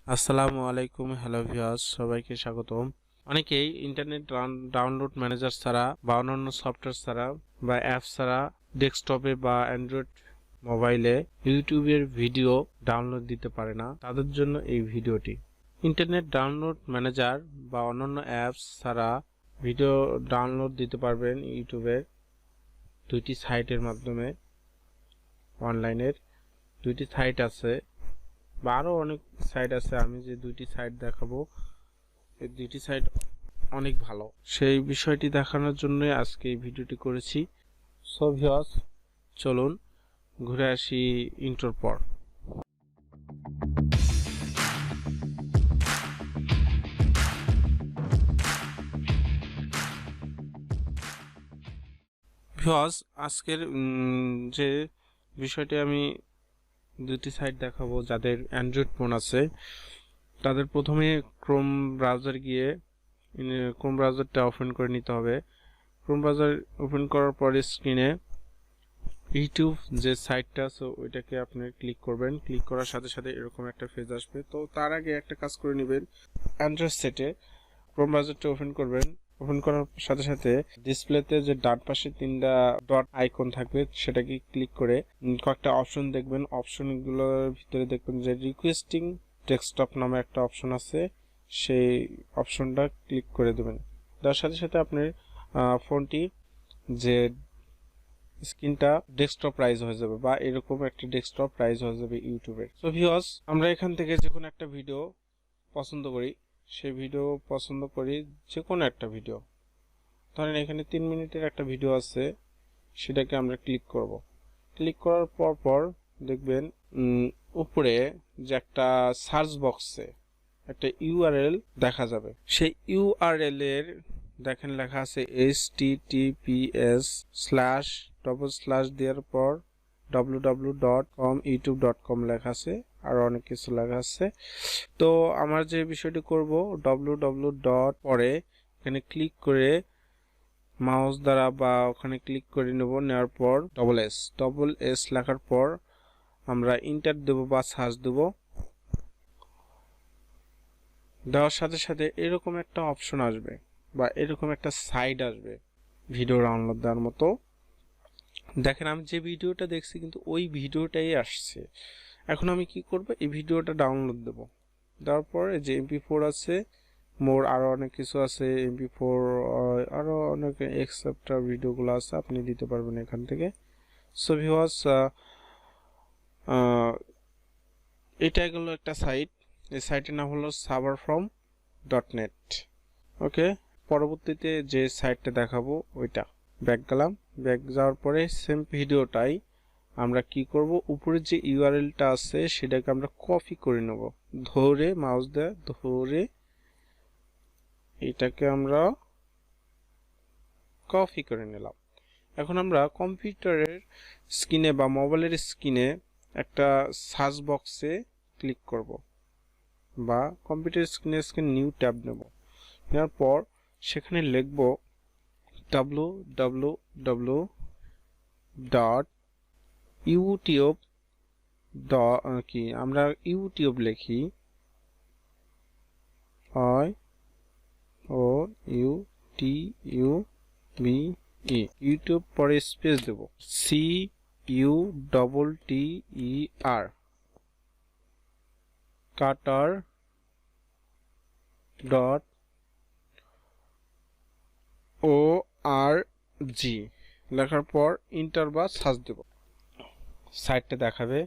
আসসালামু আলাইকুম, hello viewers, সবাইকে স্বাগতম। অনেকেই ইন্টারনেট ডাউনলোড ম্যানেজার ছাড়া বা অন্যান্য সফটওয়্যার ছাড়া বা অ্যাপ ছাড়া ডেস্কটপে বা অ্যান্ড্রয়েড মোবাইলে ইউটিউবের ভিডিও ডাউনলোড দিতে পারে না। তাদের জন্য এই ভিডিওটি। ইন্টারনেট ডাউনলোড ম্যানেজার বা অন্যান্য অ্যাপস ছাড়া ভিডিও ডাউনলোড দিতে পারবেন ইউটিউবের দুইটি সাইটের মাধ্যমে। অনলাইনের দুইটি সাইট আছে বা আরও অনেক সাইট আছে। আমি যে দুইটি সাইট দেখাবো, এই দুইটি সাইট অনেক ভালো। সেই বিষয়টি দেখানোর জন্য আজকে এই ভিডিওটি করেছি। সো ভিউয়ার্স, চলুন ঘুরে আসি ইন্ট্রোর পর। ভিউয়ার্স, আজকের যে বিষয়টি আমি দুটি সাইট দেখাবো, যাদের অ্যান্ড্রয়েড ফোন আছে তাদের প্রথমে ক্রোম ব্রাউজারটা ওপেন করে নিতে হবে। ক্রোম ব্রাউজার ওপেন করার পরে স্ক্রিনে ইউটিউব যে সাইটটা আছে ওইটাকে আপনি ক্লিক করবেন। ক্লিক করার সাথে সাথে এরকম একটা পেজ আসবে। তো তার আগে একটা কাজ করে নেবেন, অ্যান্ড্রয়েড সেটে ক্রোম ব্রাউজারটা ওপেন করবেন। ওপেন করার সাথে সাথে ডিসপ্লেতে যে ডান পাশে তিনটা ডট আইকন থাকবে সেটাকে ক্লিক করে কয়েকটা অপশন দেখবেন। অপশনগুলোর ভিতরে দেখবেন যে রিকোয়েস্টিং ডেস্কটপ নামে একটা অপশন আছে, সেই অপশনটা ক্লিক করে দেবেন। তার সাথে সাথে আপনার ফোনটি যে স্ক্রিনটা ডেস্কটপ রাইজ হয়ে যাবে বা এরকম একটা ডেস্কটপ রাইজ হয়ে যাবে ইউটিউবের। সো ভিউয়ার্স, আমরা এখান থেকে যে কোনো একটা ভিডিও পছন্দ করি, সেই ভিডিও পছন্দ করি যে কোনো একটা ভিডিও, ধরেন এখানে 3 মিনিটের একটা ভিডিও আছে, সেটাকে আমরা ক্লিক করব। ক্লিক করার পর দেখবেন উপরে যে একটা সার্চ বক্সে একটা ইউআরএল দেখা যাবে। সেই ইউআরএল এর দেখেন লেখা আছে https দেওয়ার পর www.com youtube.com লেখা আছে, আর অনেক কিছু লেখা আছে। তো আমার যে বিষয়টি করব, www. পরে এখানে ক্লিক করে মাউস দ্বারা বা ওখানে ক্লিক করে নেওয়ার পর ডবল এস লেখার পর আমরা ইন্টার দেব বা সার্চ দেব। দেওয়ার সাথে সাথে এরকম একটা অপশন আসবে বা এরকম একটা সাইট আসবে ভিডিও ডাউনলোড দেওয়ার মতো। দেখেন, আমি যে ভিডিওটা দেখছি কিন্তু ওই ভিডিওটাই আসছে। এখন আমি কি করব, এই ভিডিওটা ডাউনলোড দেব। দেওয়ার পর যে MP4 আছে, আরো অনেক কিছু আছে, MP4 আরো অনেক এক্সেপ্টার ভিডিওগুলো আছে, আপনি দিতে পারবেন এখান থেকে। সো ভিউয়ার্স, এটা গেল একটা সাইট। এই সাইটের নাম হলো serverfrom.net। ওকে, পরবর্তীতে যে সাইটটা দেখাবো ওইটা ব্যাক গেলাম। ব্যাক যাওয়ার পরে সেম ভিডিওটাই আমরা কি করব, উপরে যে ইউআরএলটা আছে সেটাকে আমরা কপি করে নেব। ধরে মাউস দিয়ে ধরে এটাকে আমরা কপি করে নিলাম। এখন আমরা কম্পিউটারের স্ক্রিনে বা মোবাইলের স্ক্রিনে একটা সার্চ বক্সে ক্লিক করব বা কম্পিউটার স্ক্রিনে নিউ ট্যাব নেব। নেওয়ার পর সেখানে লিখব www.youtube. আমরা ইউটিউব লিখি, ইউটিউব, পরে স্পেস দেব, CUTTER, কাটার .org লেখার পর ইন্টার বা সার্চ দেব। সাইটটা দেখাবে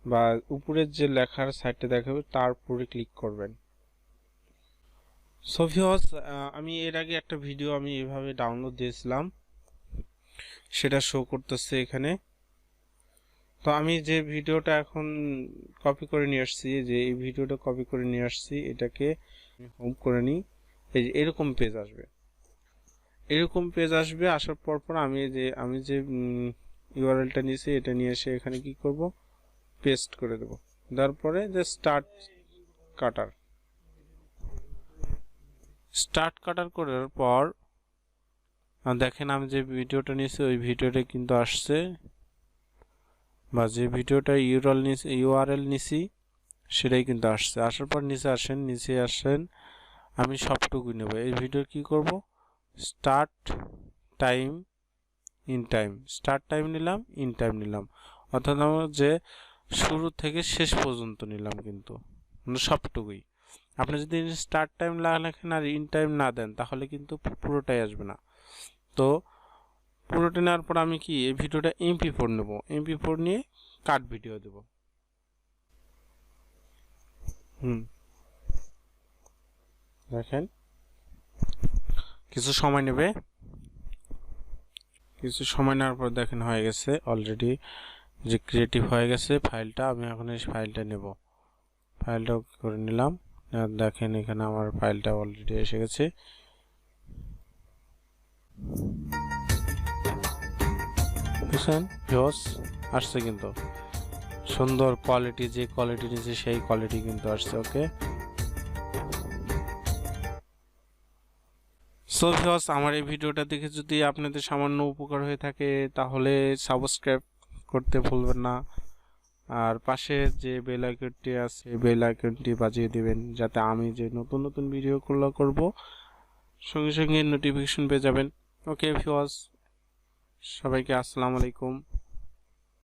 বা উপরের যে লেখার সাইটটা দেখাবে তার উপরে ক্লিক করবেন। সো ভিউয়ার্স, আমি এর আগে একটা ভিডিও আমি এভাবে ডাউনলোড দিয়েছিলাম, সেটা শো করতেছে এখানে। তো আমি যে ভিডিওটা এখন কপি করে নিয়ে আসছি, এই ভিডিওটা কপি করে নিয়ে আসছি, এটাকে হোম করে নিই। এই যে এরকম পেজ আসবে, আসার পর আমি যে ইউআরএলটা নিয়েছি এটা নিয়ে এসে এখানে কি করব, পেস্ট করে দেব। তারপরে যে স্টার্ট কাটার করার পর দেখেন আমি যে ভিডিওটা নিয়েছি ওই ভিডিওটা কিন্তু আসছে, বা যে ভিডিওটা ইউআরএল নিছি সেটাই কিন্তু আসছে। আসার পর নিচে আসেন, আমি সবটুকু নেব। এই ভিডিওর কি করব, start time in time, start time নিলাম, ইন টাইম নিলাম, অর্থাৎ আমরা যে শুরু থেকে শেষ পর্যন্ত নিলাম কিন্তু সবটুকুই। আপনি যদি স্টার্ট টাইম লেখেন আর ইন টাইম না দেন তাহলে কিন্তু পুরোটাই আসবে না। তো পুরোটা নেওয়ার পর আমি কি এই ভিডিওটা MP4 নেব, MP4 নিয়ে কাট ভিডিও দেব। দেখেন কিছু সময় নেবে, কিছু সময় নেওয়ার পর দেখেন হয়ে গেছে অলরেডি, যে ক্রিয়েটিভ হয়ে গেছে ফাইলটা। আমি এখন এই ফাইলটা নেব, ফাইলটা করে নিলাম। দেখেন এখানে আমার ফাইলটা অলরেডি এসে গেছে। বুঝছেন ভিউয়ার্স, আসছে কিন্তু সুন্দর কোয়ালিটি, যে কোয়ালিটি নিচে সেই কোয়ালিটি কিন্তু আসছে। ওকে, সো ভিউয়ার্স, আমার এই ভিডিওটা দেখে যদি আপনাদের সামান্য উপকার হয়ে থাকে তাহলে সাবস্ক্রাইব করতে ভুলবেন না, আর পাশে যে বেল আইকনটি আছে বেল আইকনটি বাজিয়ে দিবেন, যাতে আমি যে নতুন নতুন ভিডিওগুলো করব সঙ্গে সঙ্গে নোটিফিকেশন পেয়ে যাবেন। ওকে ভিউয়ার্স, সবাইকে আসসালামু আলাইকুম।